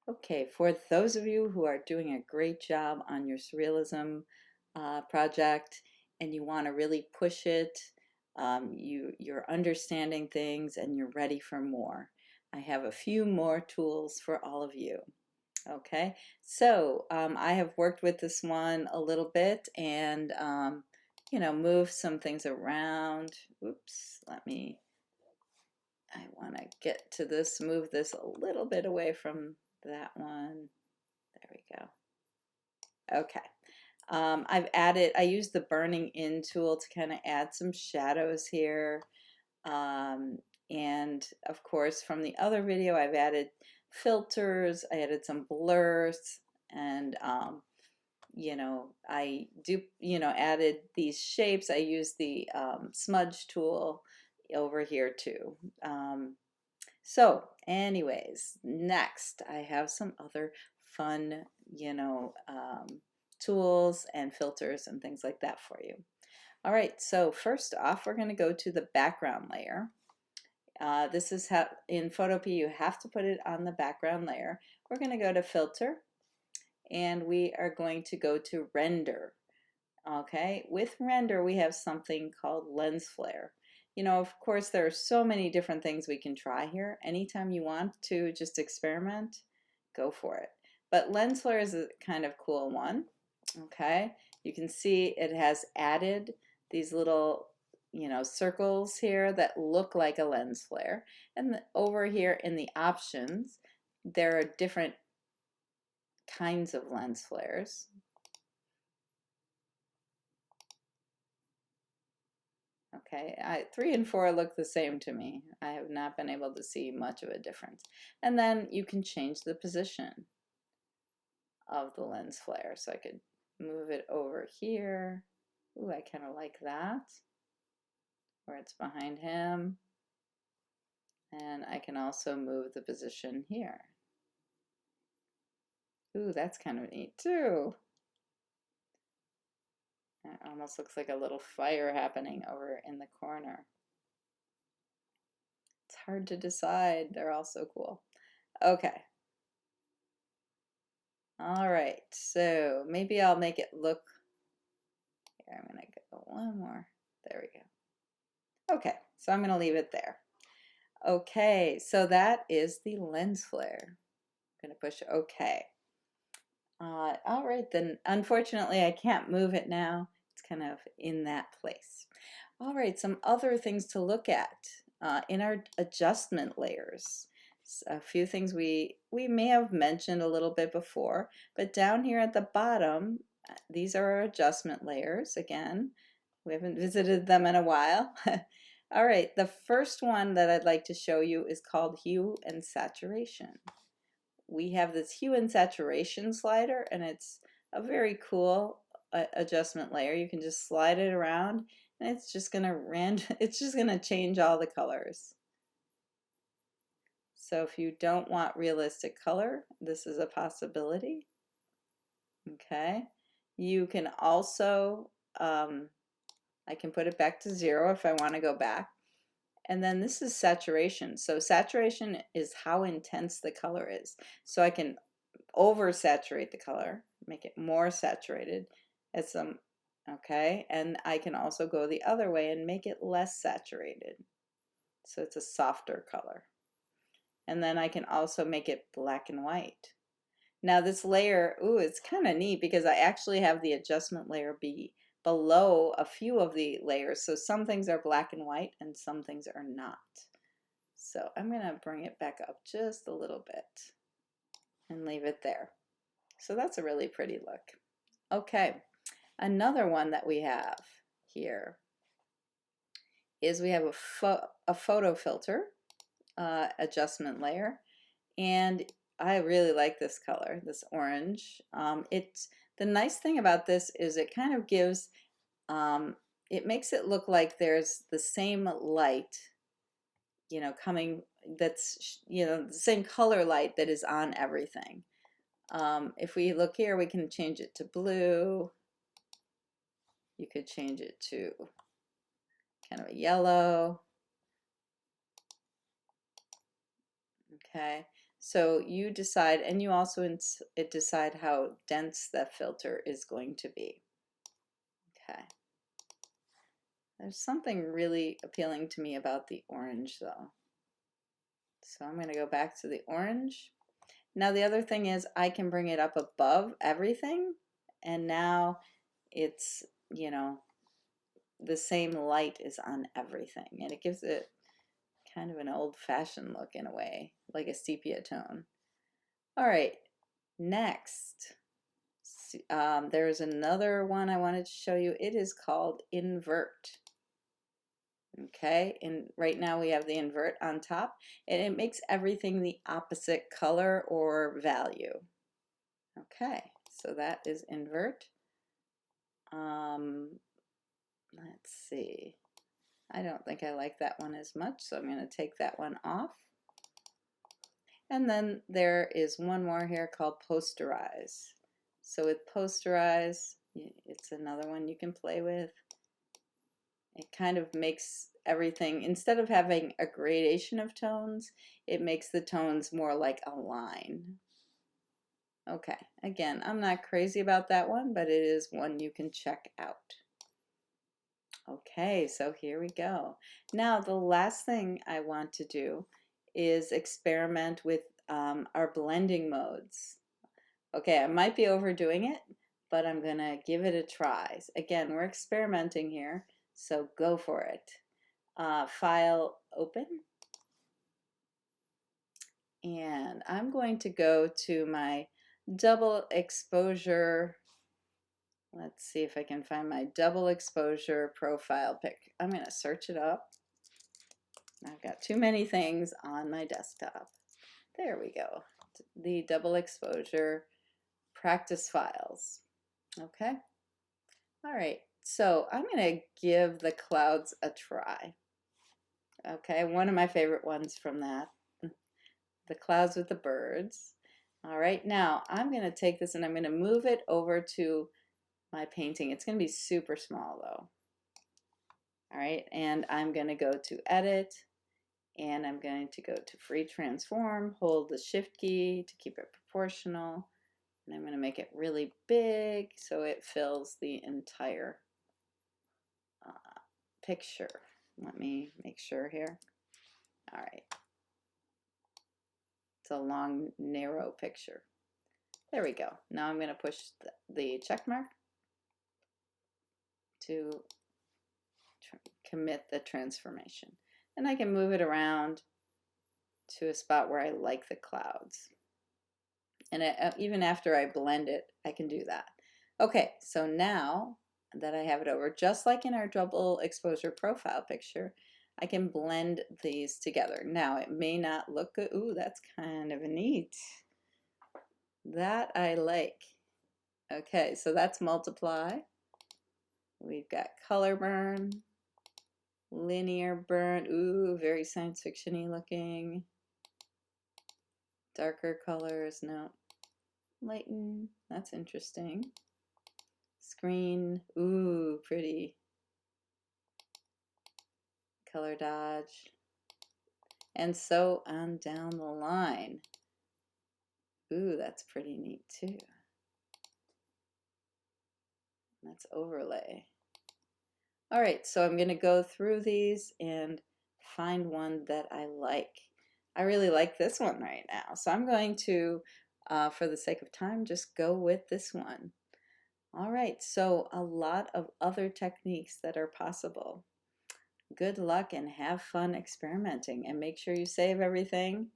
Okay, for those of you who are doing a great job on your surrealism project and you want to really push it, you're understanding things and you're ready for more. I have a few more tools for all of you. Okay, so I have worked with this one a little bit and move some things around. Oops, I want to get to this, move this a little bit away from that one. There we go. Okay. I used the burning in tool to kind of add some shadows here. And of course, from the other video, I've added filters, I added some blurs, and I added these shapes. I used the smudge tool over here too. So anyways, next I have some other fun, tools and filters and things like that for you. All right, so first off, we're going to go to the background layer. This is how in Photopea you have to put it on the background layer. We're going to go to Filter, and we are going to go to Render. Okay, with Render we have something called Lens Flare. Of course, there are so many different things we can try here. Anytime you want to just experiment, go for it. But Lens Flare is a kind of cool one. Okay, you can see it has added these little circles here that look like a lens flare, and over here in the options there are different kinds of lens flares. Okay, 3 and 4 look the same to me. I have not been able to see much of a difference. And then you can change the position of the lens flare. So I could move it over here. Ooh, I kind of like that, where it's behind him. And I can also move the position here. Ooh, that's kind of neat too. It almost looks like a little fire happening over in the corner. It's hard to decide. They're all so cool. Okay. All right, so maybe I'll make it look, here I'm going to go one more. There we go. Okay, so I'm going to leave it there. Okay, so that is the lens flare. I'm going to push OK. All right, then unfortunately I can't move it now. It's kind of in that place. All right, some other things to look at in our adjustment layers. A few things we may have mentioned a little bit before, but down here at the bottom, these are our adjustment layers. Again, we haven't visited them in a while. All right, the first one that I'd like to show you is called Hue and Saturation. We have this Hue and Saturation slider, and it's a very cool adjustment layer. You can just slide it around, and it's just gonna change all the colors. So if you don't want realistic color, this is a possibility. Okay, you can also I can put it back to 0 if I want to go back. And then this is saturation. So saturation is how intense the color is. So I can oversaturate the color, make it more saturated at some, okay, and I can also go the other way and make it less saturated. So it's a softer color. And then I can also make it black and white. Now this layer, ooh, it's kind of neat because I actually have the adjustment layer be below a few of the layers. So some things are black and white and some things are not. So I'm going to bring it back up just a little bit and leave it there. So that's a really pretty look. Okay, another one that we have here is we have a photo filter adjustment layer, and I really like this color, this orange. The nice thing about this is it kind of gives, it makes it look like there's the same light, coming, that's, the same color light that is on everything. If we look here, we can change it to blue. You could change it to kind of a yellow. Okay, So you decide, and you also decide how dense that filter is going to be. Okay. There's something really appealing to me about the orange though. So I'm going to go back to the orange. Now the other thing is I can bring it up above everything, and now it's, you know, the same light is on everything, and it gives it kind of an old-fashioned look in a way, like a sepia tone. All right, next, there's another one I wanted to show you. It is called Invert. Okay, and right now we have the invert on top, and it makes everything the opposite color or value. Okay, so that is invert. Let's see. I don't think I like that one as much, so I'm going to take that one off. And then there is one more here called Posterize. So with Posterize, it's another one you can play with. It kind of makes everything, instead of having a gradation of tones, it makes the tones more like a line. Okay, again, I'm not crazy about that one, but it is one you can check out. Okay, so here we go. Now the last thing I want to do is experiment with our blending modes. Okay, I might be overdoing it, but I'm gonna give it a try. Again, we're experimenting here, so go for it. File, open, and I'm going to go to my double exposure. Let's see if I can find my double exposure profile pic. I'm going to search it up. I've got too many things on my desktop. There we go. The double exposure practice files. Okay. All right. So I'm going to give the clouds a try. Okay. One of my favorite ones from that. The clouds with the birds. All right. Now I'm going to take this and I'm going to move it over to my painting. It's going to be super small though. All right, and I'm going to go to edit, and I'm going to go to free transform, hold the shift key to keep it proportional, and I'm going to make it really big so it fills the entire picture. Let me make sure here. All right. It's a long, narrow picture. There we go. Now I'm going to push the check mark to commit the transformation. And I can move it around to a spot where I like the clouds. And even after I blend it, I can do that. Okay, so now that I have it over, just like in our double exposure profile picture, I can blend these together. Now it may not look good. Ooh, that's kind of neat. That I like. Okay, so that's multiply. We've got color burn, linear burn. Ooh, very science fiction-y looking. Darker colors, no. Lighten, that's interesting. Screen, ooh, pretty. Color dodge. And so on down the line. Ooh, that's pretty neat too. That's overlay. All right, so I'm going to go through these and find one that I like. I really like this one right now, so I'm going to, for the sake of time, just go with this one. All right, so a lot of other techniques that are possible. Good luck and have fun experimenting, and make sure you save everything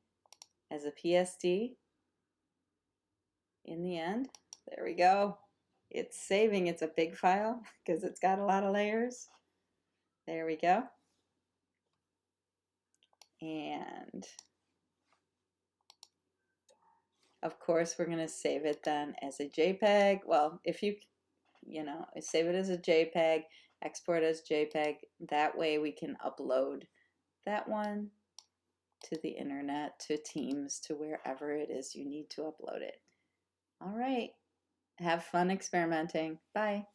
as a PSD. In the end, there we go. It's saving. It's a big file because it's got a lot of layers. There we go. And of course, we're going to save it then as a JPEG. Well, if you save it as a JPEG, export as JPEG. That way we can upload that one to the internet, to Teams, to wherever it is you need to upload it. All right. Have fun experimenting. Bye.